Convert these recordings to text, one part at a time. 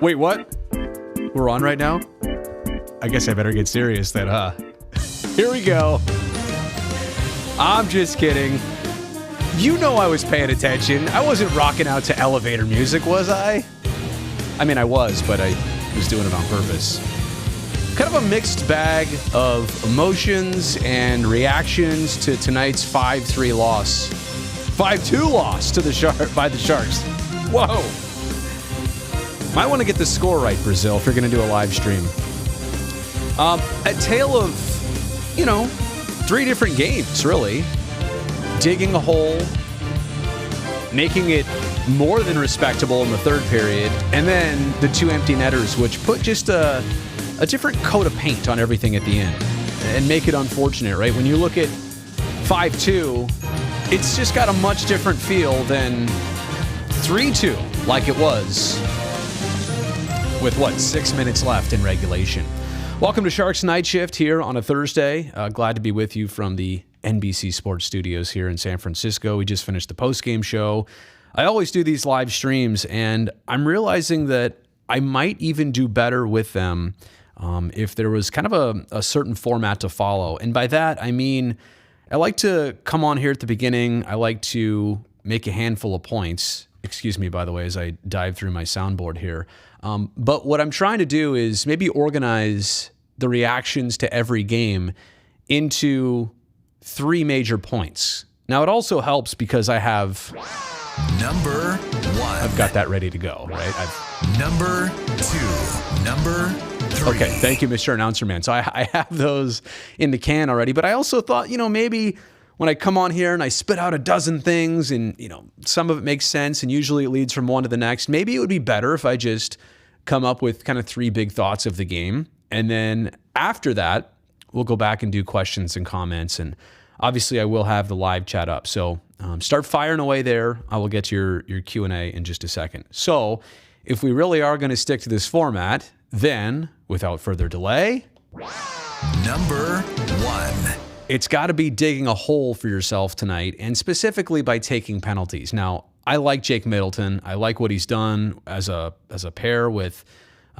Wait, what? We're on right now? I guess I better get serious then, huh? Here we go. I'm just kidding. You know I was paying attention. I wasn't rocking out to elevator music, was I? I mean, I was, but I was doing it on purpose. Kind of a mixed bag of emotions and reactions to tonight's 5-3 loss. 5-2 loss to by the Sharks. Whoa. Might want to get the score right, Brazil, if you're going to do a live stream. A tale of, 3 different games, really. Digging a hole, making it more than respectable in the third period, and then the 2 empty netters, which put just a different coat of paint on everything at the end and make it unfortunate, right? When you look at 5-2, it's just got a much different feel than 3-2, like it was with, 6 minutes left in regulation. Welcome to Sharks Night Shift here on a Thursday. Glad to be with you from the NBC Sports Studios here in San Francisco. We just finished the post-game show. I always do these live streams, and I'm realizing that I might even do better with them if there was kind of a certain format to follow. And by that, I mean, I like to come on here at the beginning. I like to make a handful of points. Excuse me, by the way, as I dive through my soundboard here. But what I'm trying to do is maybe organize the reactions to every game into 3 major points. Now, it also helps because I have... Number 1. I've got that ready to go, right? Number 2. Number 3. Okay, thank you, Mr. Announcer Man. So I have those in the can already, but I also thought, maybe when I come on here and I spit out a dozen things and, some of it makes sense and usually it leads from one to the next, maybe it would be better if I just come up with kind of 3 big thoughts of the game. And then after that, we'll go back and do questions and comments. And obviously I will have the live chat up. So start firing away there. I will get to your Q&A in just a second. So if we really are going to stick to this format, then without further delay, Number 1. It's got to be digging a hole for yourself tonight, and specifically by taking penalties. Now, I like Jake Middleton. I like what he's done as a pair with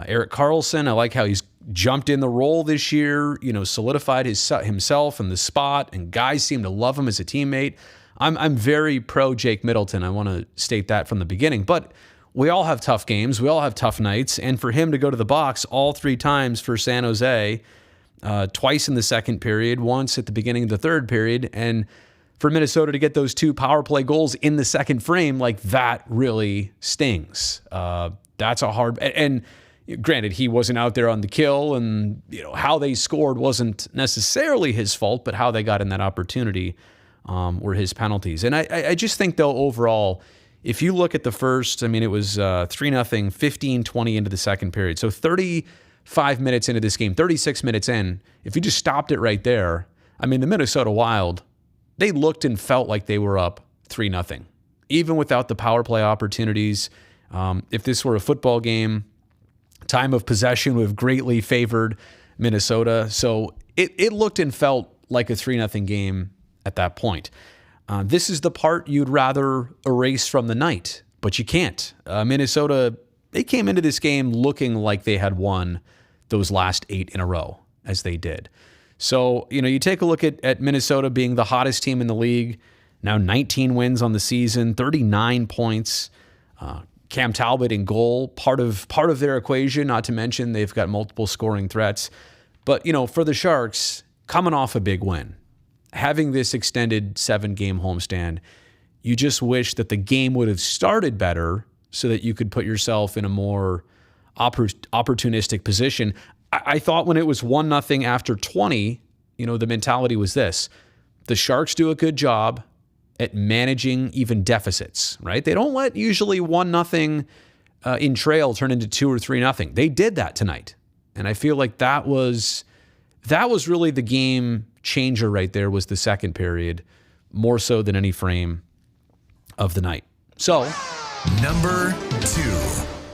Erik Karlsson. I like how he's jumped in the role this year, solidified himself in the spot, and guys seem to love him as a teammate. I'm very pro Jake Middleton. I want to state that from the beginning. But we all have tough games. We all have tough nights. And for him to go to the box all 3 times for San Jose, twice in the second period, once at the beginning of the third period, and for Minnesota to get those 2 power play goals in the second frame, that really stings. That's a hard... And granted, he wasn't out there on the kill, and how they scored wasn't necessarily his fault, but how they got in that opportunity were his penalties. And I just think, though, overall, if you look at the first, it was 3-0, 15-20 into the second period. So 35 minutes into this game, 36 minutes in, if you just stopped it right there, the Minnesota Wild, they looked and felt like they were up 3-0, even without the power play opportunities. If this were a football game, time of possession would have greatly favored Minnesota. So it looked and felt like a 3-0 game at that point. This is the part you'd rather erase from the night, but you can't. Minnesota, they came into this game looking like they had won those last 8 in a row, as they did. So, you take a look at Minnesota being the hottest team in the league, now 19 wins on the season, 39 points. Cam Talbot in goal, part of their equation, not to mention they've got multiple scoring threats. But, for the Sharks, coming off a big win, having this extended 7-game homestand, you just wish that the game would have started better so that you could put yourself in a more opportunistic position. I thought when it was 1-0 after 20, the mentality was this: the Sharks do a good job at managing even deficits, right? They don't let usually 1-0 in trail turn into 2 or 3-0. They did that tonight. And I feel like that was really the game changer right there, was the second period, more so than any frame of the night. So, Number 2.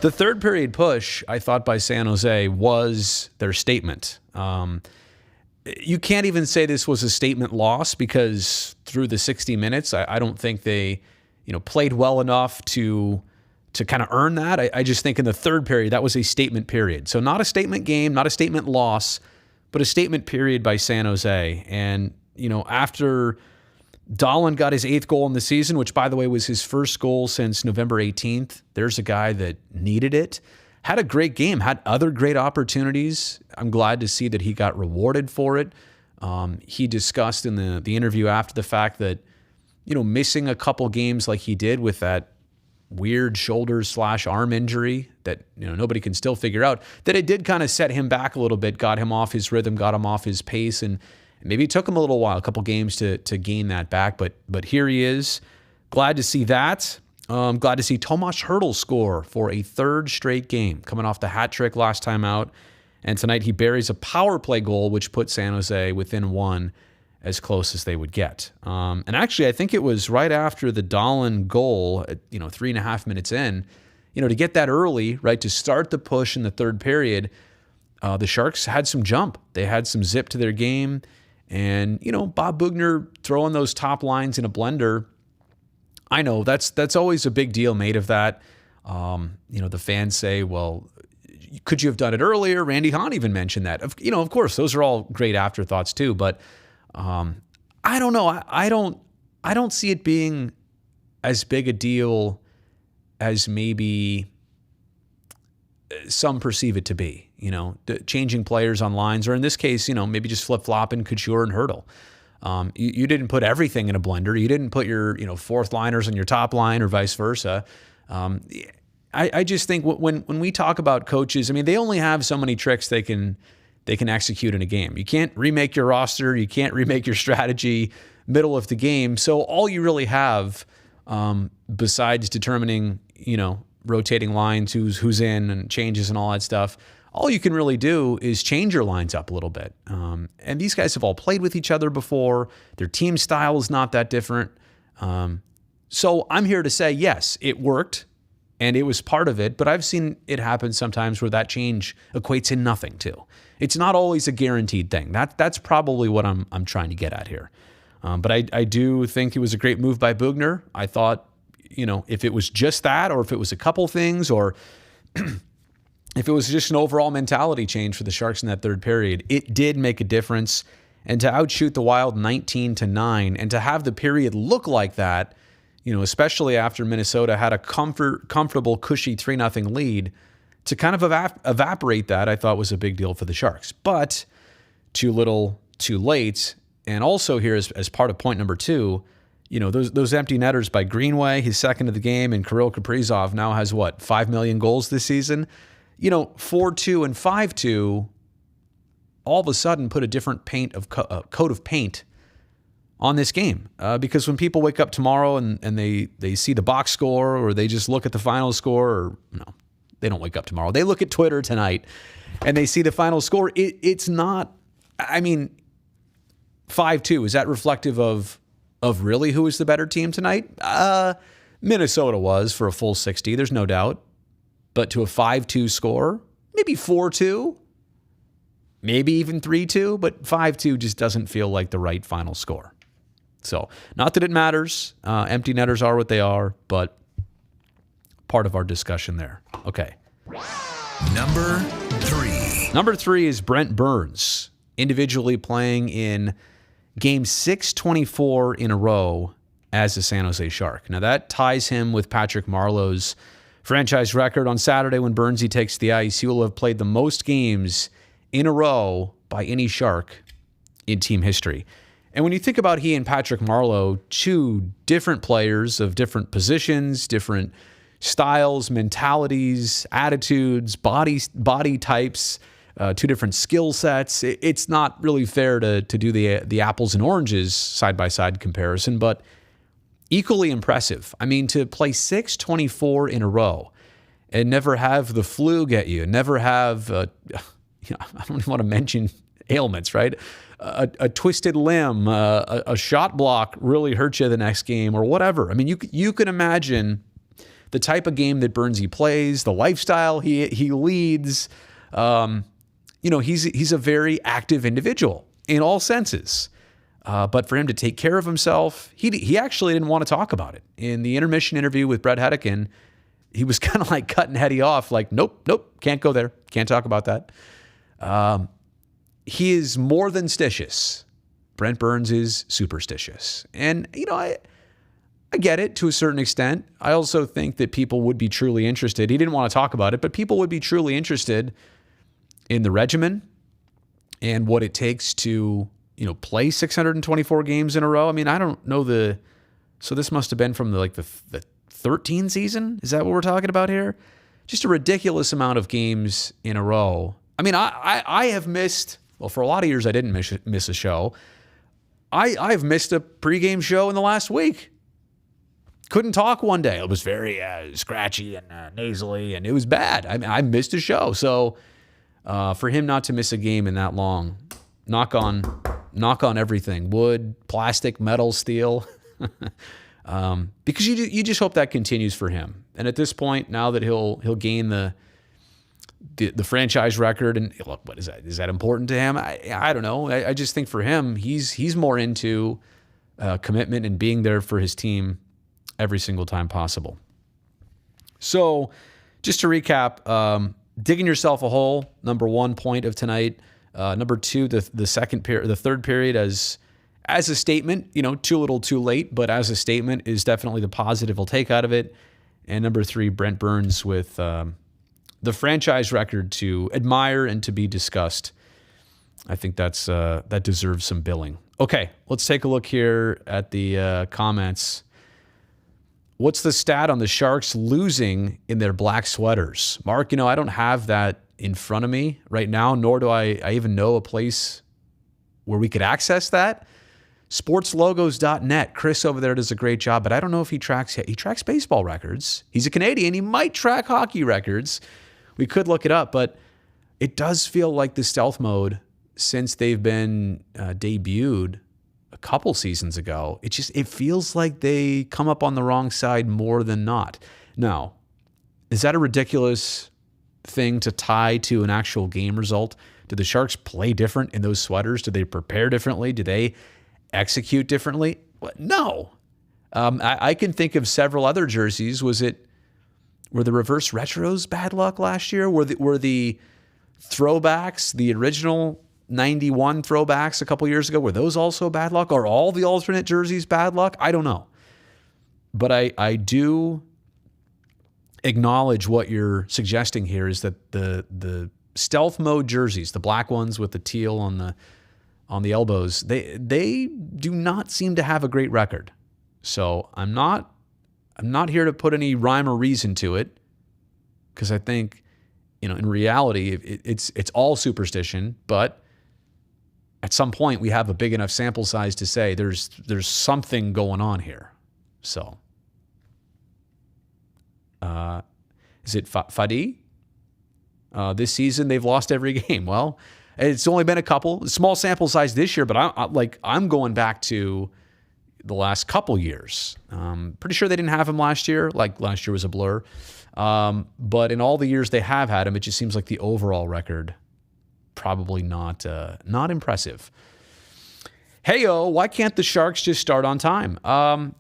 The third period push, I thought, by San Jose was their statement. You can't even say this was a statement loss, because through the 60 minutes, I don't think they, played well enough to kind of earn that. I just think in the third period, that was a statement period. So not a statement game, not a statement loss, but a statement period by San Jose. And, after Dahlin got his 8th goal in the season, which, by the way, was his first goal since November 18th, there's a guy that needed it. Had a great game, had other great opportunities. I'm glad to see that he got rewarded for it. He discussed in the interview after the fact that, missing a couple games like he did with that weird shoulder/arm injury that nobody can still figure out, that it did kind of set him back a little bit, got him off his rhythm, got him off his pace, and maybe it took him a little while, a couple games to gain that back. But here he is. Glad to see that. Glad to see Tomas Hertl score for a 3rd straight game, coming off the hat trick last time out. And tonight he buries a power play goal, which put San Jose within 1, as close as they would get. And actually, I think it was right after the Dahlin goal, 3.5 minutes in, to get that early, right, to start the push in the third period, the Sharks had some jump. They had some zip to their game. And, Bob Boughner throwing those top lines in a blender, I know that's always a big deal made of that. The fans say, well, could you have done it earlier? Randy Hahn even mentioned that. Of course, those are all great afterthoughts too, but I don't know. I don't see it being as big a deal as maybe some perceive it to be. Changing players on lines, or in this case, maybe just flip-flopping Couture and Hertl. You didn't put everything in a blender. You didn't put your fourth liners on your top line, or vice versa. I just think when we talk about coaches, they only have so many tricks they can execute in a game. You can't remake your roster. You can't remake your strategy middle of the game. So all you really have, besides determining, rotating lines, who's in and changes and all that stuff, all you can really do is change your lines up a little bit. And these guys have all played with each other before. Their team style is not that different. So I'm here to say, yes, it worked and it was part of it, but I've seen it happen sometimes where that change equates in nothing too. It's not always a guaranteed thing. That's probably what I'm trying to get at here. But I do think it was a great move by Boughner. I thought, if it was just that, or if it was a couple things, or if it was just an overall mentality change for the Sharks in that third period, it did make a difference. And to outshoot the Wild 19-9, and to have the period look like that, especially after Minnesota had a comfortable, cushy 3-0 lead, to kind of evaporate that, I thought was a big deal for the Sharks. But too little, too late. And also here, as part of point number 2, those empty netters by Greenway, his second of the game, and Kirill Kaprizov now has, 5 million goals this season? 4-2 and 5-2 all of a sudden put a different coat of paint on this game. Because when people wake up tomorrow and they see the box score, or they just look at the final score, or no, they don't wake up tomorrow. They look at Twitter tonight and they see the final score. It's not, 5-2. Is that reflective of really who is the better team tonight? Minnesota was for a full 60. There's no doubt. But to a 5-2 score, maybe 4-2, maybe even 3-2, but 5-2 just doesn't feel like the right final score. So, not that it matters. Empty netters are what they are, but part of our discussion there. Okay. Number 3. Number 3 is Brent Burns, individually playing in game 624 in a row as a San Jose Shark. Now, that ties him with Patrick Marleau's franchise record. On Saturday, when Burnsy takes the ice, he will have played the most games in a row by any Shark in team history. And when you think about he and Patrick Marleau, 2 different players of different positions, different styles, mentalities, attitudes, body types, 2 different skill sets, it's not really fair to do the apples and oranges side-by-side comparison, but equally impressive. To play 624 in a row and never have the flu get you, never have, I don't even want to mention ailments, right? A twisted limb, a shot block really hurt you the next game, or whatever. You can imagine the type of game that Burnsy plays, the lifestyle he leads. He's a very active individual in all senses. But for him to take care of himself, he actually didn't want to talk about it. In the intermission interview with Brett Hedican, he was kind of like cutting Hetty off, like, nope, can't go there. Can't talk about that. He is more than stitious. Brent Burns is superstitious. And, I get it to a certain extent. I also think that people would be truly interested. He didn't want to talk about it, but people would be truly interested in the regimen and what it takes to, play 624 games in a row. I mean, I don't know so this must have been from the 13 season. Is that what we're talking about here? Just a ridiculous amount of games in a row. I mean, I have missed, well, for a lot of years I didn't miss a show. I've missed a pregame show in the last week. Couldn't talk one day. It was very scratchy and nasally, and it was bad. I missed a show. So for him not to miss a game in that long, knock on everything, wood, plastic, metal, steel, because you just hope that continues for him. And at this point, now that he'll gain the franchise record, and look, what is that? Is that important to him? I don't know. I just think for him, he's more into commitment and being there for his team every single time possible. So just to recap, digging yourself a hole, number 1 point of tonight. Number 2, the third period as a statement, too little, too late, but as a statement is definitely the positive we'll take out of it. And number 3, Brent Burns with the franchise record to admire and to be discussed. I think that deserves some billing. Okay, let's take a look here at the comments. What's the stat on the Sharks losing in their black sweaters? Mark, I don't have that in front of me right now, nor do I even know a place where we could access that. Sportslogos.net. Chris over there does a great job, but I don't know if he tracks baseball records. He's a Canadian. He might track hockey records. We could look it up, but it does feel like the stealth mode since they've been debuted a couple seasons ago. It feels like they come up on the wrong side more than not. Now, is that a ridiculous thing to tie to an actual game result? Do the Sharks play different in those sweaters? Do they prepare differently? Do they execute differently? No. I can think of several other jerseys. Were the reverse retros bad luck last year? Were the throwbacks, the original 91 throwbacks a couple years ago, were those also bad luck? Are all the alternate jerseys bad luck? I don't know. But I do acknowledge what you're suggesting here is that the stealth mode jerseys, the black ones with the teal on the elbows, they do not seem to have a great record. So I'm not here to put any rhyme or reason to it, because I think, in reality, it's all superstition, but at some point we have a big enough sample size to say there's something going on here. So, is it Fadi? This season they've lost every game. Well, it's only been a couple, small sample size this year, but I'm going back to the last couple years. Pretty sure they didn't have him last year. Like last year was a blur. But in all the years they have had him, it just seems like the overall record probably not impressive. Heyo, why can't the Sharks just start on time? And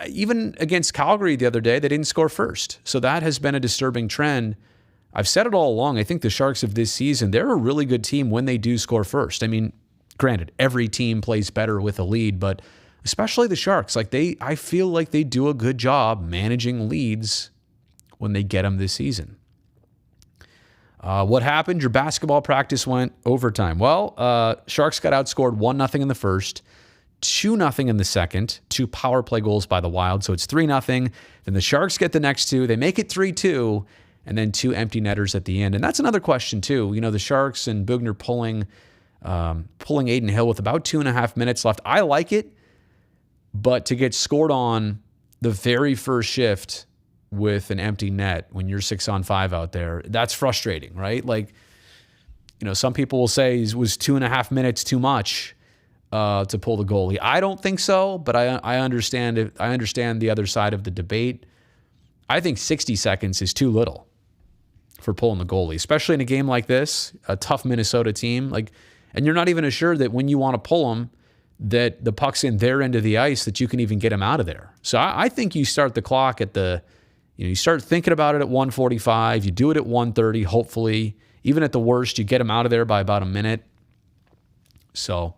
even against Calgary the other day, they didn't score first. So that has been a disturbing trend. I've said it all along. I think the Sharks of this season, they're a really good team when they do score first. I mean, granted, every team plays better with a lead, but especially the Sharks, I feel like they do a good job managing leads when they get them this season. What happened? Your basketball practice went overtime. Well, Sharks got outscored 1-0 in the first, 2-0 in the second, 2 power play goals by the Wild, so it's 3-0. Then the Sharks get the next 2. They make it 3-2, and then 2 empty netters at the end. And that's another question, too. The Sharks and Bugner pulling Aiden Hill with about 2.5 minutes left. I like it, but to get scored on the very first shift with an empty net when you're 6-on-5 out there, that's frustrating, right? Some people will say it was 2.5 minutes too much to pull the goalie. I don't think so, but I understand it. I understand the other side of the debate. I think 60 seconds is too little for pulling the goalie, especially in a game like this, a tough Minnesota team. And you're not even assured that when you want to pull them, that the puck's in their end of the ice, that you can even get him out of there. So I think you start the clock at the You start thinking about it at 1:45. You do it at 1:30, hopefully. Even at the worst, you get him out of there by about a minute. So,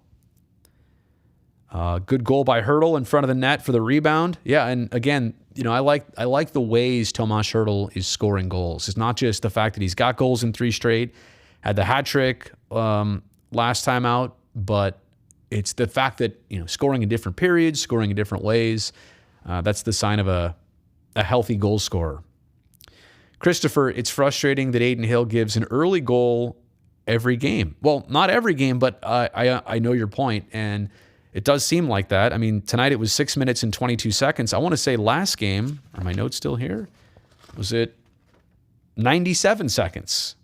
good goal by Hertl in front of the net for the rebound. Yeah, and again, I like the ways Tomas Hertl is scoring goals. It's not just the fact that he's got goals in 3 straight, had the hat trick last time out, but it's the fact that scoring in different periods, scoring in different ways. That's the sign of a healthy goal scorer. Christopher, it's frustrating that Adin Hill gives an early goal every game. Well, not every game, but I know your point, and it does seem like that. I mean, tonight it was 6 minutes and 22 seconds. I want to say last game, are my notes still here? Was it 97 seconds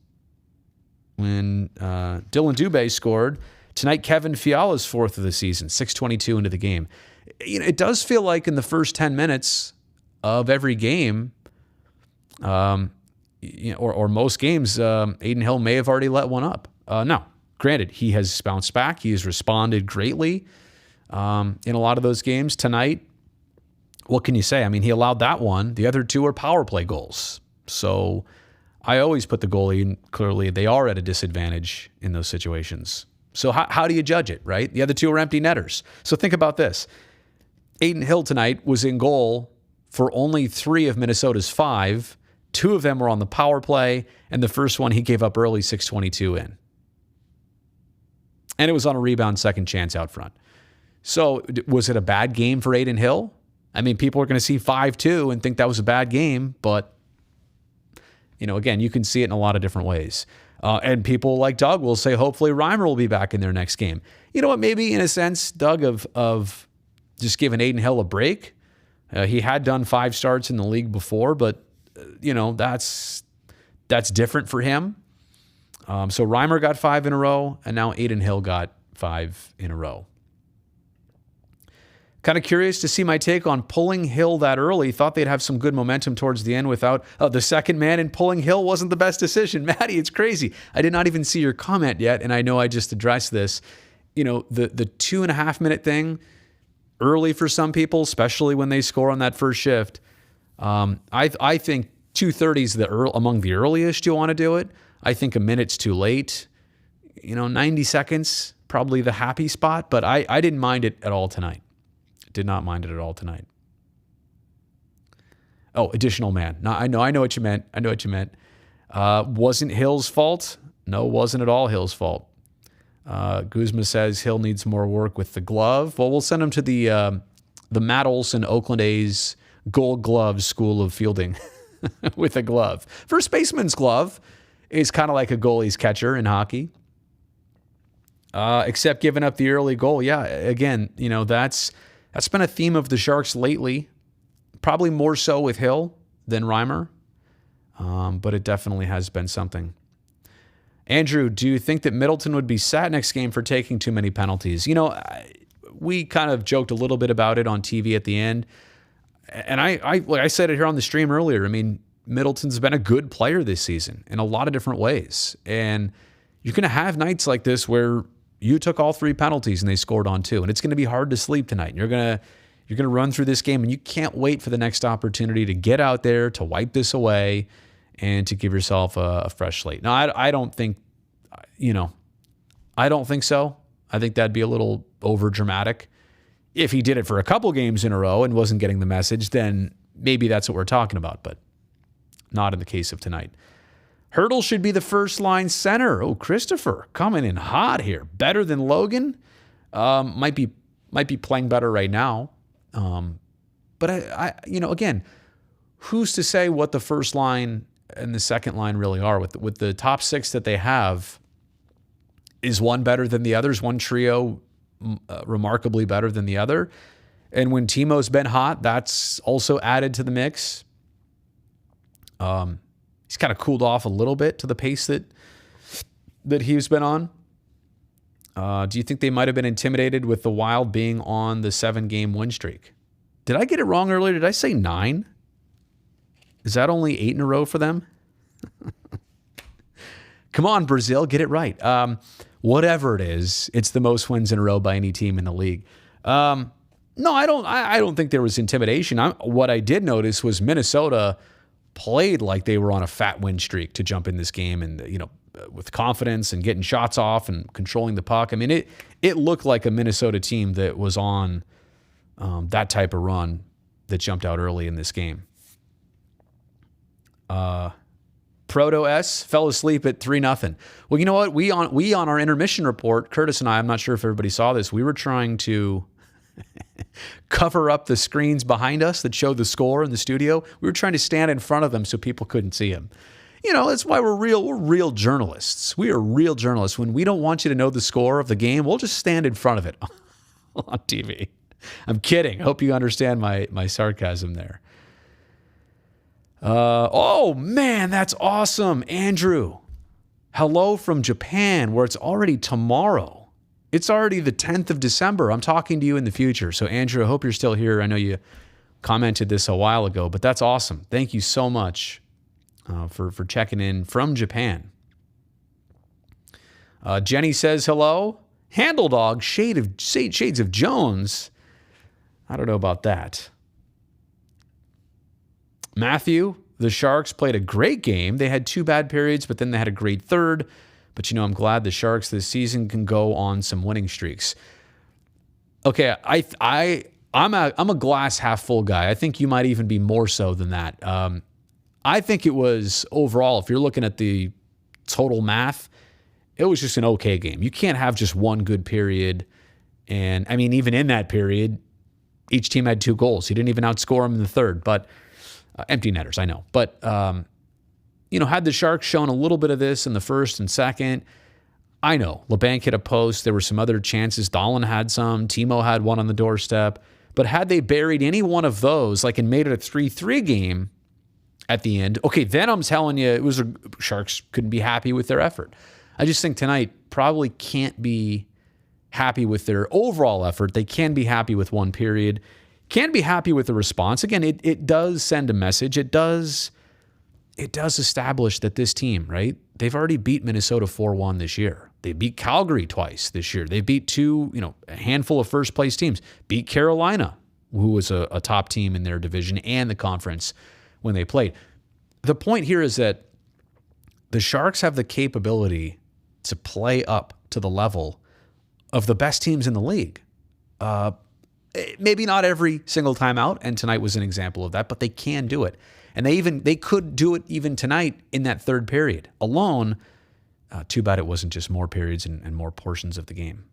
when Dylan Dubé scored? Tonight, Kevin Fiala's 4th of the season, 6:22 into the game. It does feel like in the first 10 minutes of every game, or most games, Adin Hill may have already let one up. Now, granted, he has bounced back. He has responded greatly in a lot of those games. Tonight, what can you say? I mean, he allowed that one. The other 2 are power play goals. So I always put the goalie in. Clearly, they are at a disadvantage in those situations. So how do you judge it, right? The other 2 are empty netters. So think about this. Adin Hill tonight was in goal for only 3 of Minnesota's 5. 2 of them were on the power play, and the first one he gave up early, 6:22 in. And it was on a rebound second chance out front. So was it a bad game for Adin Hill? I mean, people are going to see 5-2 and think that was a bad game, but, again, you can see it in a lot of different ways. And people like Doug will say, hopefully Reimer will be back in their next game. You know what, maybe in a sense, Doug, of just giving Adin Hill a break. He had done 5 starts in the league before, but, that's different for him. So Reimer got 5 in a row, and now Adin Hill got 5 in a row. Kind of curious to see my take on pulling Hill that early. Thought they'd have some good momentum towards the end without the second man, and pulling Hill wasn't the best decision. Maddie, it's crazy. I did not even see your comment yet, and I know I just addressed this. The 2.5 minute thing, early for some people, especially when they score on that first shift. I think 2:30 is among the earliest you want to do it. I think a minute's too late. 90 seconds, probably the happy spot, but I didn't mind it at all tonight. Did not mind it at all tonight. Oh, additional man. No, I know what you meant. Wasn't Hill's fault? No, wasn't at all Hill's fault. Guzma says Hill needs more work with the glove. Well, we'll send him to the Matt Olson Oakland A's Gold Glove School of Fielding with a glove. First baseman's glove is kind of like a goalie's catcher in hockey. Except giving up the early goal. Yeah, again, that's been a theme of the Sharks lately. Probably more so with Hill than Reimer, but it definitely has been something. Andrew, do you think that Middleton would be sat next game for taking too many penalties? We kind of joked a little bit about it on TV at the end. And I said it here on the stream earlier. I mean, Middleton's been a good player this season in a lot of different ways. And you're going to have nights like this where you took all 3 penalties and they scored on 2. And it's going to be hard to sleep tonight. And you're going to run through this game, and you can't wait for the next opportunity to get out there, to wipe this away, and to give yourself a fresh slate. Now, I don't think, I don't think so. I think that'd be a little over dramatic. If he did it for a couple games in a row and wasn't getting the message, then maybe that's what we're talking about, but not in the case of tonight. Hertl should be the first line center. Oh, Christopher coming in hot here. Better than Logan. Might be playing better right now. But again, who's to say what the first line and the second line really are with the top 6 that they have? Is one better than the others? One trio remarkably better than the other? And when Timo's been hot, that's also added to the mix. He's kind of cooled off a little bit to the pace that he's been on. Do you think they might have been intimidated with the Wild being on the 7-game win streak? Did I get it wrong earlier? Did I say 9? Is that only 8 in a row for them? Come on, Brazil, get it right. Whatever it is, it's the most wins in a row by any team in the league. No, I don't think there was intimidation. What I did notice was Minnesota played like they were on a fat win streak to jump in this game and, with confidence and getting shots off and controlling the puck. I mean, it looked like a Minnesota team that was on that type of run that jumped out early in this game. Proto S fell asleep at 3-0. Well, you know what? We on our intermission report, Curtis and I'm not sure if everybody saw this. We were trying to cover up the screens behind us that showed the score in the studio. We were trying to stand in front of them so people couldn't see them. That's why we're real journalists. We are real journalists. When we don't want you to know the score of the game, we'll just stand in front of it on TV. I'm kidding. I hope you understand my sarcasm there. Oh, man, that's awesome. Andrew, hello from Japan, where it's already tomorrow. It's already the 10th of December. I'm talking to you in the future. So, Andrew, I hope you're still here. I know you commented this a while ago, but that's awesome. Thank you so much for checking in from Japan. Jenny says hello. Handle Dog, Shades of Jones. I don't know about that. Matthew, the Sharks played a great game. They had 2 bad periods, but then they had a great third. But, I'm glad the Sharks this season can go on some winning streaks. Okay, I'm a glass half full guy. I think you might even be more so than that. I think it was overall, if you're looking at the total math, it was just an okay game. You can't have just one good period. And, I mean, even in that period, each team had 2 goals. You didn't even outscore them in the third. But empty netters, I know. But, had the Sharks shown a little bit of this in the first and second, I know. LeBanc hit a post. There were some other chances. Dahlin had some. Timo had one on the doorstep. But had they buried any one of those, and made it a 3-3 game at the end, okay, then I'm telling you, Sharks couldn't be happy with their effort. I just think tonight probably can't be happy with their overall effort. They can be happy with one period. Can be happy with the response. Again, it does send a message. It does establish that this team, right? They've already beat Minnesota 4-1 this year. They beat Calgary twice this year. They beat a handful of first place teams. Beat Carolina, who was a top team in their division and the conference when they played. The point here is that the Sharks have the capability to play up to the level of the best teams in the league. Maybe not every single time out, and tonight was an example of that, but they can do it. And they could do it even tonight in that third period alone. Too bad it wasn't just more periods and more portions of the game.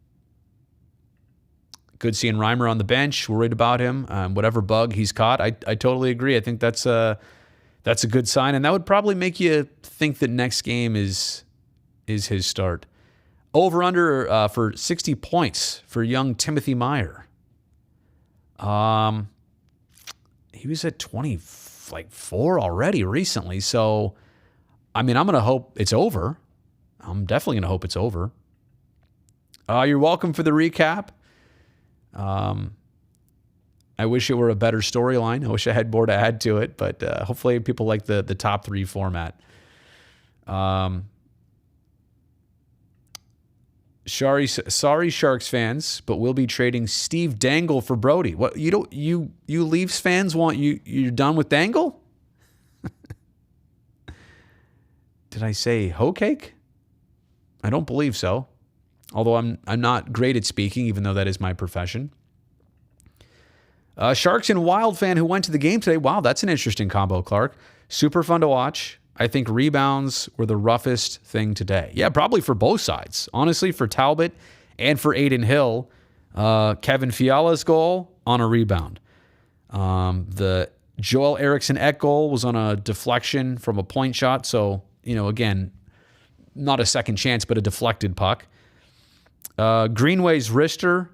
Good seeing Reimer on the bench. Worried about him. Whatever bug he's caught, I totally agree. I think that's a good sign, and that would probably make you think that next game is his start. Over under for 60 points for young Timothy Meyer. He was at 24 already recently. So, I mean, I'm going to hope it's over. I'm definitely going to hope it's over. You're welcome for the recap. I wish it were a better storyline. I wish I had more to add to it, but hopefully people like the top 3 format. Sorry, Sharks fans, but we'll be trading Steve Dangle for Brody. What you Leafs fans want you're done with Dangle? Did I say hoe cake? I don't believe so. Although I'm not great at speaking, even though that is my profession. Sharks and Wild fan who went to the game today. Wow, that's an interesting combo, Clark. Super fun to watch. I think rebounds were the roughest thing today. Yeah, probably for both sides. Honestly, for Talbot and for Aiden Hill. Kevin Fiala's goal on a rebound. The Joel Eriksson Ek goal was on a deflection from a point shot. So, again, not a second chance, but a deflected puck. Greenway's wrister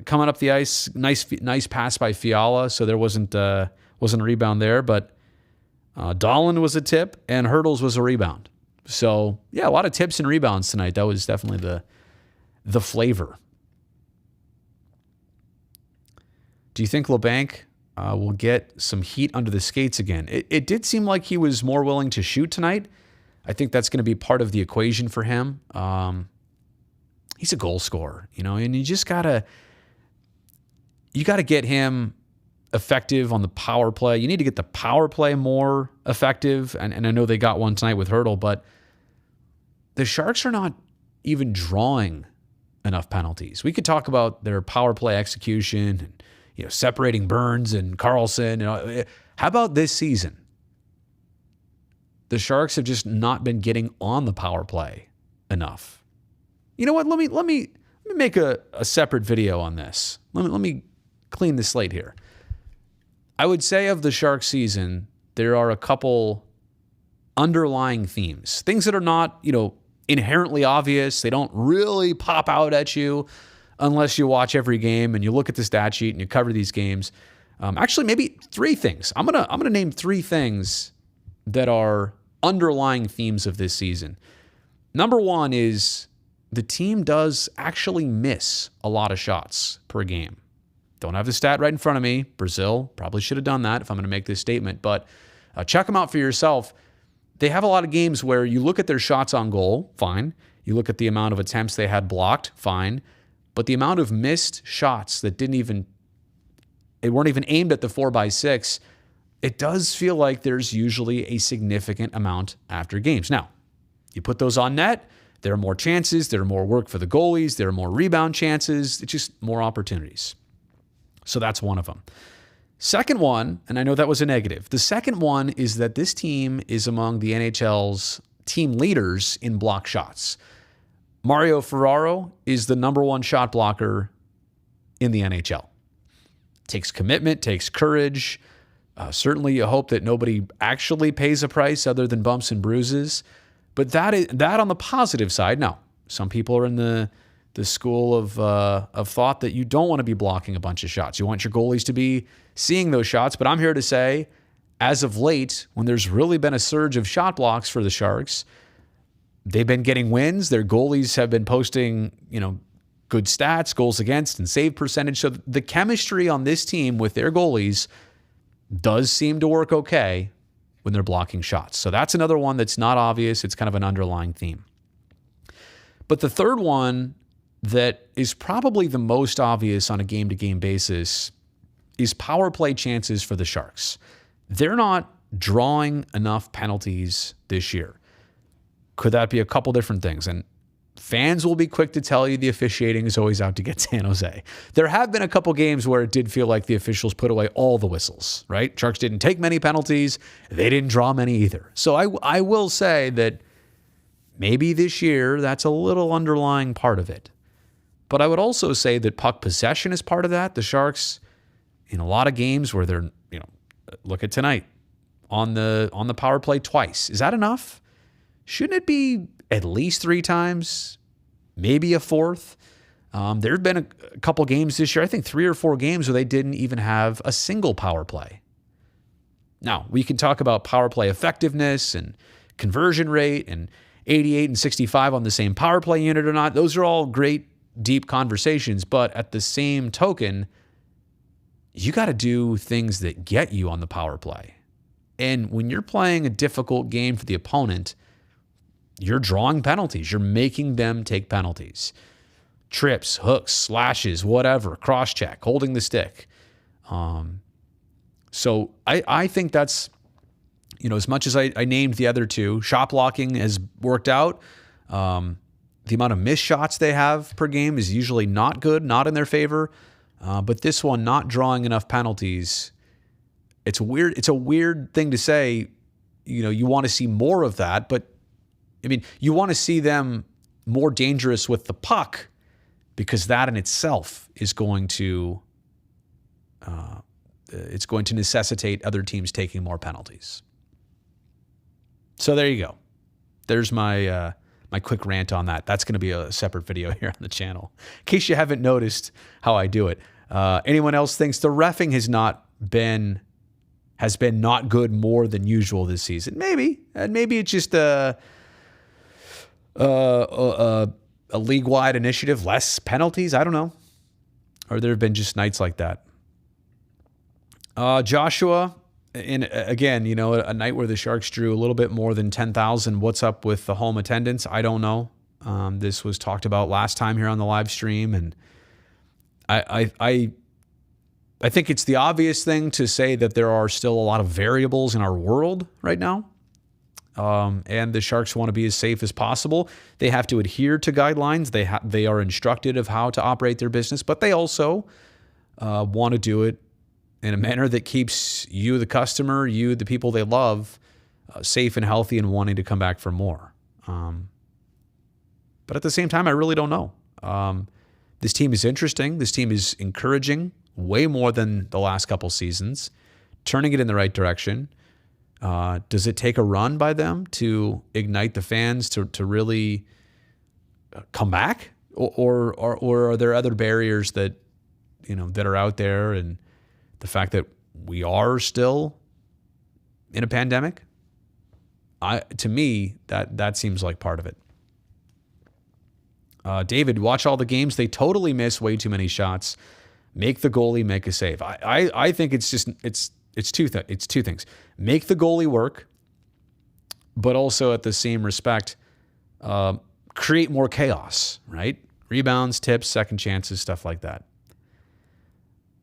coming up the ice. Nice pass by Fiala. So there wasn't a rebound there, but Dahlin was a tip, and Hurdles was a rebound. So, yeah, a lot of tips and rebounds tonight. That was definitely the flavor. Do you think LeBanc will get some heat under the skates again? It did seem like he was more willing to shoot tonight. I think that's going to be part of the equation for him. He's a goal scorer, and you just got to get him effective on the power play. You need to get the power play more effective. And I know they got one tonight with Hurdle, but the Sharks are not even drawing enough penalties. We could talk about their power play execution and, separating Burns and Carlson. How about this season? The Sharks have just not been getting on the power play enough. You know what? Let me make a separate video on this. Let me clean the slate here. I would say of the Sharks season, there are a couple underlying themes, things that are not, inherently obvious. They don't really pop out at you unless you watch every game and you look at the stat sheet and you cover these games. Actually, maybe three things. I'm gonna name three things that are underlying themes of this season. Number one is the team does actually miss a lot of shots per game. Don't have the stat right in front of me. Brazil probably should have done that if I'm going to make this statement, but check them out for yourself. They have a lot of games where you look at their shots on goal, fine. You look at the amount of attempts they had blocked, fine. But the amount of missed shots that they weren't even aimed at the 4x6, it does feel like there's usually a significant amount after games. Now, you put those on net, there are more chances, there are more work for the goalies, there are more rebound chances, it's just more opportunities. So that's one of them. Second one, and I know that was a negative. The second one is that this team is among the NHL's team leaders in block shots. Mario Ferraro is the number one shot blocker in the NHL. Takes commitment, takes courage. Certainly you hope that nobody actually pays a price other than bumps and bruises. But that on the positive side. Now, some people are in the school of thought that you don't want to be blocking a bunch of shots. You want your goalies to be seeing those shots. But I'm here to say, as of late, when there's really been a surge of shot blocks for the Sharks, they've been getting wins. Their goalies have been posting, good stats, goals against, and save percentage. So the chemistry on this team with their goalies does seem to work okay when they're blocking shots. So that's another one that's not obvious. It's kind of an underlying theme. But the third one that is probably the most obvious on a game-to-game basis is power play chances for the Sharks. They're not drawing enough penalties this year. Could that be a couple different things? And fans will be quick to tell you the officiating is always out to get San Jose. There have been a couple games where it did feel like the officials put away all the whistles, right? Sharks didn't take many penalties. They didn't draw many either. So I will say that maybe this year that's a little underlying part of it. But I would also say that puck possession is part of that. The Sharks, in a lot of games where they're, look at tonight, on the power play twice. Is that enough? Shouldn't it be at least 3 times, maybe a fourth? There have been a couple games this year, I think 3 or 4 games where they didn't even have a single power play. Now, we can talk about power play effectiveness and conversion rate and 88 and 65 on the same power play unit or not. Those are all great, deep conversations, but at the same token, you got to do things that get you on the power play. And when you're playing a difficult game for the opponent, you're drawing penalties. You're making them take penalties. Trips, hooks, slashes, whatever, cross-check, holding the stick. So I think that's, as much as I named the other two, shot blocking has worked out. The amount of missed shots they have per game is usually not good, not in their favor. But this one, not drawing enough penalties, it's weird. It's a weird thing to say. You want to see more of that, but you want to see them more dangerous with the puck because that in itself is going to necessitate other teams taking more penalties. So there you go. There's my quick rant on that. That's going to be a separate video here on the channel, in case you haven't noticed how I do it. Anyone else thinks the reffing has been not good more than usual this season? Maybe, and maybe it's just a league-wide initiative, less penalties. I don't know, or there have been just nights like that. Joshua. And again, a night where the Sharks drew a little bit more than 10,000. What's up with the home attendance? I don't know. This was talked about last time here on the live stream, and I I think it's the obvious thing to say that there are still a lot of variables in our world right now. And the Sharks want to be as safe as possible. They have to adhere to guidelines. They are instructed of how to operate their business, but they also want to do it in a manner that keeps you, the customer, you, the people they love, safe and healthy and wanting to come back for more. But at the same time, I really don't know. This team is interesting. This team is encouraging way more than the last couple seasons, turning it in the right direction. Does it take a run by them to ignite the fans to really come back? Or are there other barriers that are out there, and the fact that we are still in a pandemic? To me, that seems like part of it. David, watch all the games. They totally miss way too many shots. Make the goalie make a save. I think it's two things. Make the goalie work, but also at the same respect, create more chaos, right? Rebounds, tips, second chances, stuff like that.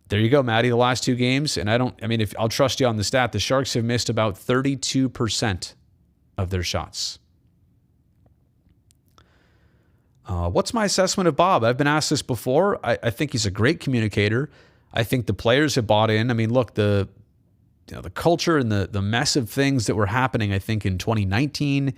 There you go, Maddie. The last two games, and if I'll trust you on the stat, the Sharks have missed about 32% of their shots. What's my assessment of Bob? I've been asked this before. I think he's a great communicator. I think the players have bought in. I mean, look, the culture and the mess of things that were happening, I think, in 2019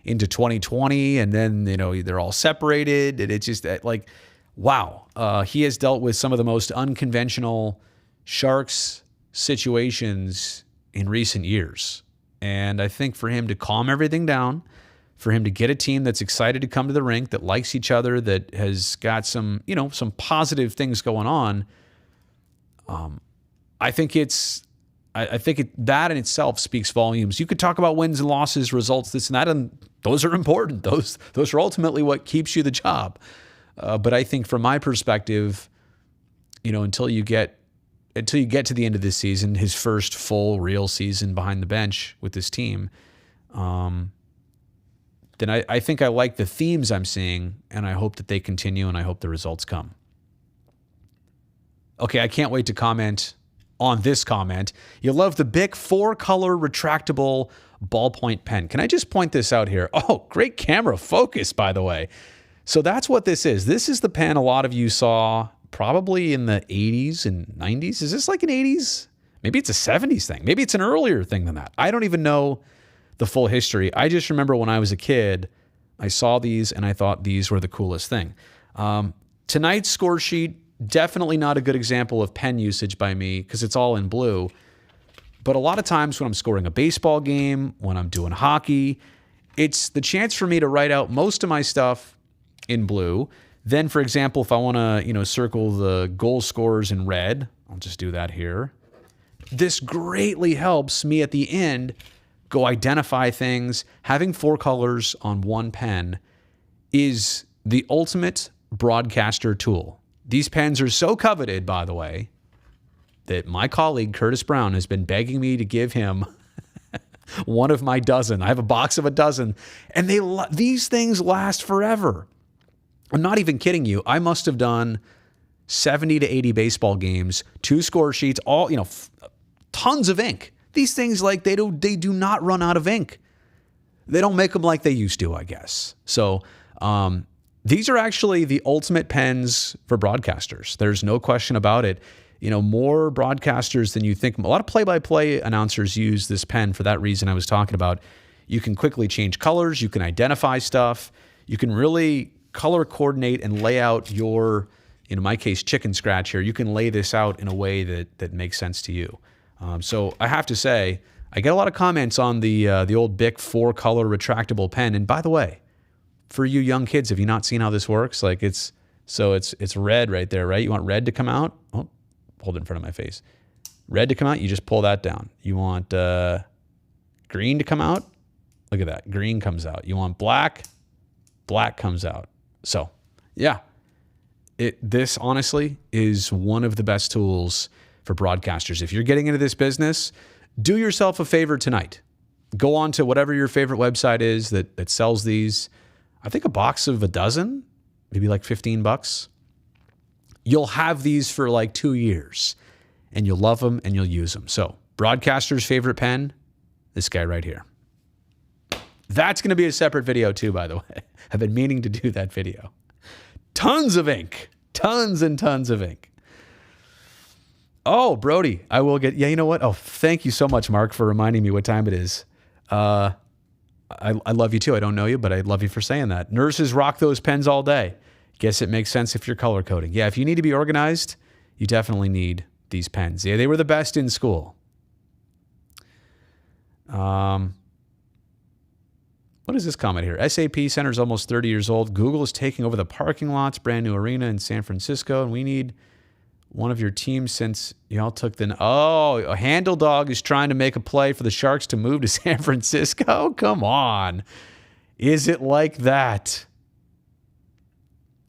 into 2020, and then, they're all separated. And it's just like, wow. He has dealt with some of the most unconventional Sharks situations in recent years. And I think for him to calm everything down, for him to get a team that's excited to come to the rink, that likes each other, that has got some positive things going on, I think that in itself speaks volumes. You could talk about wins and losses, results, this and that, and those are important. Those are ultimately what keeps you the job. But I think from my perspective, until you get to the end of this season, his first full real season behind the bench with this team, then I think I like the themes I'm seeing, and I hope that they continue, and I hope the results come. Okay, I can't wait to comment on this comment. You love the Bic 4-color retractable ballpoint pen. Can I just point this out here? Oh, great camera focus, by the way. So that's what this is. This is the pen a lot of you saw probably in the 80s and 90s. Is this like an 80s? Maybe it's a 70s thing. Maybe it's an earlier thing than that. I don't even know the full history. I just remember when I was a kid, I saw these and I thought these were the coolest thing. Tonight's score sheet, definitely not a good example of pen usage by me because it's all in blue. But a lot of times when I'm scoring a baseball game, when I'm doing hockey, it's the chance for me to write out most of my stuff in blue. Then, for example, if I want to, circle the goal scorers in red, I'll just do that here. This greatly helps me at the end go identify things. Having 4 colors on one pen is the ultimate broadcaster tool. These pens are so coveted, by the way, that my colleague Curtis Brown has been begging me to give him one of my dozen. I have a box of a dozen, and these things last forever. I'm not even kidding you. I must have done 70 to 80 baseball games, 2 score sheets, all, tons of ink. These things, like, they do not run out of ink. They don't make them like they used to, I guess. So these are actually the ultimate pens for broadcasters. There's no question about it. More broadcasters than you think. A lot of play-by-play announcers use this pen for that reason I was talking about. You can quickly change colors. You can identify stuff. You can really color coordinate and lay out your, in my case, chicken scratch here. You can lay this out in a way that makes sense to you. So I have to say, I get a lot of comments on the old Bic 4-color retractable pen. And by the way, for you young kids, have you not seen how this works? Like it's red right there, right? You want red to come out? Oh, hold it in front of my face. Red to come out, you just pull that down. You want green to come out? Look at that. Green comes out. You want black? Black comes out. So, yeah. This honestly is one of the best tools for broadcasters. If you're getting into this business, do yourself a favor tonight. Go on to whatever your favorite website is that sells these. I think a box of a dozen, maybe like $15. You'll have these for like 2 years. and you'll love them and you'll use them. So, broadcaster's favorite pen, this guy right here. That's going to be a separate video too, by the way. I've been meaning to do that video. Tons of ink. Tons and tons of ink. Oh, Brody, I will get... Yeah, you know what? Oh, thank you so much, Mark, for reminding me what time it is. I love you too. I don't know you, but I love you for saying that. Nurses rock those pens all day. Guess it makes sense if you're color coding. Yeah, if you need to be organized, you definitely need these pens. Yeah, they were the best in school. What is this comment here? SAP Center's almost 30 years old. Google is taking over the parking lots, brand new arena in San Francisco, and we need one of your teams since y'all took the... Oh, a Handle Dog is trying to make a play for the Sharks to move to San Francisco? Come on. Is it like that?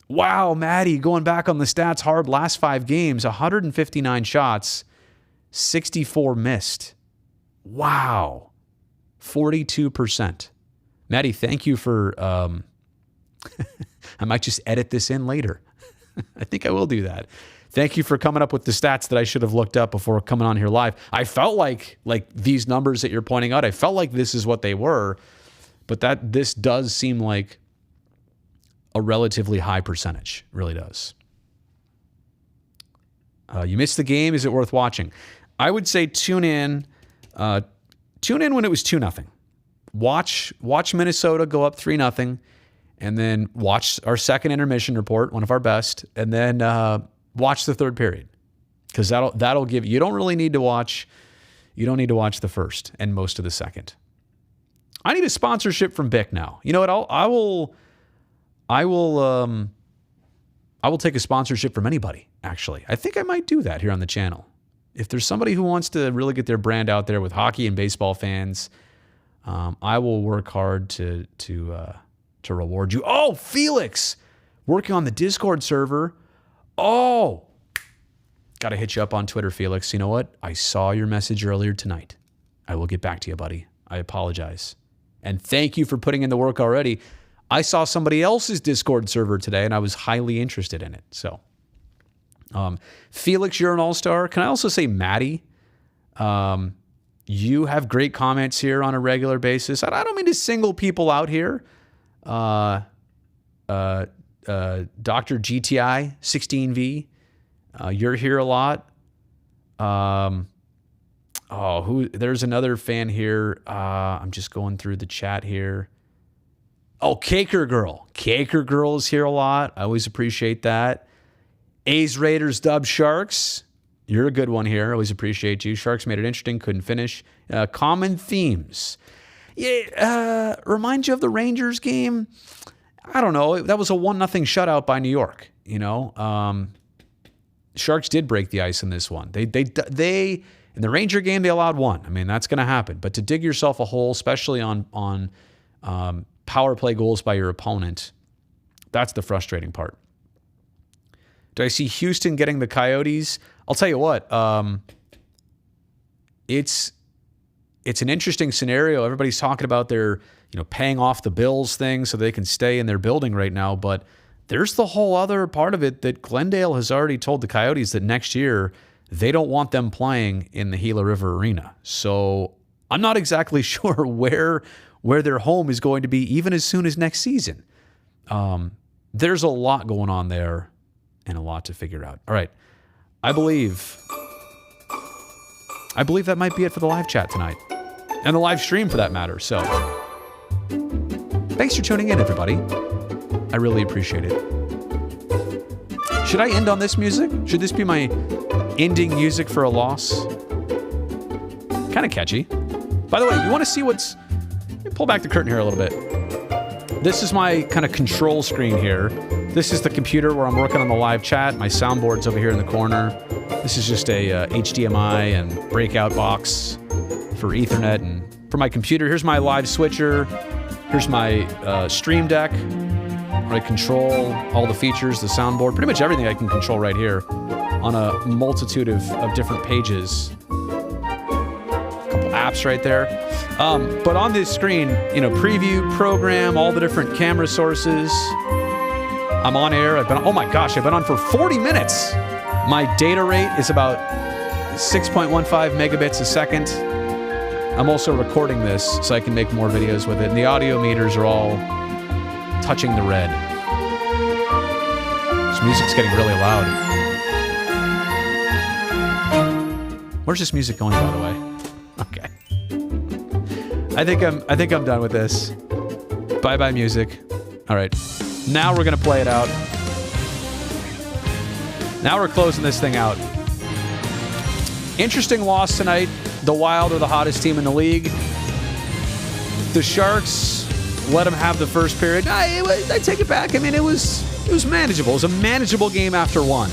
Wow, Maddie, going back on the stats hard, last 5 games, 159 shots, 64 missed. Wow. 42%. Maddie, thank you for... I might just edit this in later. I think I will do that. Thank you for coming up with the stats that I should have looked up before coming on here live. I felt like these numbers that you're pointing out, I felt like this is what they were, but this does seem like a relatively high percentage. It really does. You missed the game. Is it worth watching? I would say tune in. Tune in when it was 2-0. Watch Minnesota go up 3-0, and then watch our second intermission report, one of our best, and then watch the third period, because that'll give you don't really need to watch. You don't need to watch the first and most of the second. I need a sponsorship from Bic now. You know what? I will take a sponsorship from anybody. Actually, I think I might do that here on the channel. If there's somebody who wants to really get their brand out there with hockey and baseball fans, I will work hard to reward you. Oh, Felix, working on the Discord server. Oh, got to hit you up on Twitter, Felix. You know what? I saw your message earlier tonight. I will get back to you, buddy. I apologize. And thank you for putting in the work already. I saw somebody else's Discord server today, and I was highly interested in it. So, Felix, you're an all-star. Can I also say, Maddie, you have great comments here on a regular basis. I don't mean to single people out here. Dr. GTI 16V, you're here a lot. There's another fan here. I'm just going through the chat here. Oh, Caker Girl. Caker Girl is here a lot. I always appreciate that. A's Raiders Dub Sharks. You're a good one here. I always appreciate you. Sharks made it interesting. Couldn't finish. Common themes. Yeah, remind you of the Rangers game? I don't know. That was a 1-0 shutout by New York. You know, Sharks did break the ice in this one. They in the Ranger game they allowed 1. I mean, that's going to happen. But to dig yourself a hole, especially on power play goals by your opponent, that's the frustrating part. Do I see Houston getting the Coyotes? I'll tell you what. It's an interesting scenario. Everybody's talking about their, paying off the Bills thing so they can stay in their building right now. But there's the whole other part of it that Glendale has already told the Coyotes that next year they don't want them playing in the Gila River Arena. So I'm not exactly sure where their home is going to be even as soon as next season. There's a lot going on there and a lot to figure out. All right. I believe that might be it for the live chat tonight. And the live stream for that matter. So thanks for tuning in, everybody. I really appreciate it. Should I end on this music? Should this be my ending music for a loss? Kind of catchy. By the way, you want to see let me pull back the curtain here a little bit. This is my kind of control screen here. This is the computer where I'm working on the live chat. My soundboard's over here in the corner. This is just a HDMI and breakout box for Ethernet and for my computer. Here's my live switcher. Here's my stream deck where I control all the features, the soundboard, pretty much everything I can control right here on a multitude of different pages. A couple apps right there. But on this screen, preview, program, all the different camera sources. I'm on air. I've been on for 40 minutes. My data rate is about 6.15 megabits a second. I'm also recording this so I can make more videos with it. And the audio meters are all touching the red. This music's getting really loud. Where's this music going, by the way? Okay. I think I'm done with this. Bye-bye music. All right. Now we're going to play it out. Now we're closing this thing out. Interesting loss tonight. The Wild are the hottest team in the league. The Sharks let them have the first period. I take it back. I mean, it was manageable. It was a manageable game after one.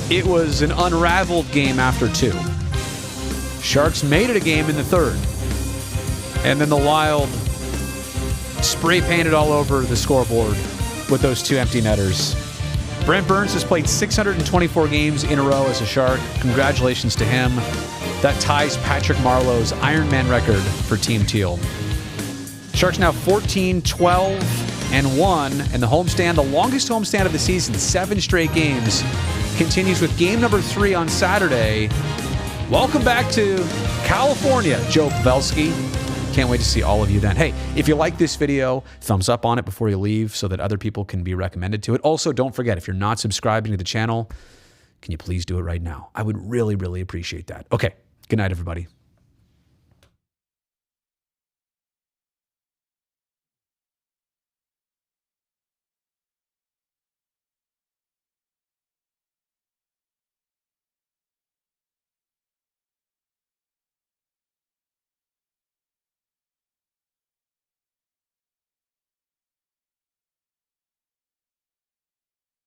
It was an unraveled game after two. Sharks made it a game in the third. And then the Wild spray painted all over the scoreboard with those two empty netters. Brent Burns has played 624 games in a row as a Shark. Congratulations to him. That ties Patrick Marleau's Ironman record for Team Teal. Sharks now 14-12-1, and the homestand, the longest homestand of the season, 7 straight games, continues with game number 3 on Saturday. Welcome back to California, Joe Pavelski. Can't wait to see all of you then. Hey, if you like this video, thumbs up on it before you leave so that other people can be recommended to it. Also, don't forget, if you're not subscribing to the channel, can you please do it right now? I would really, really appreciate that. Okay, good night, everybody.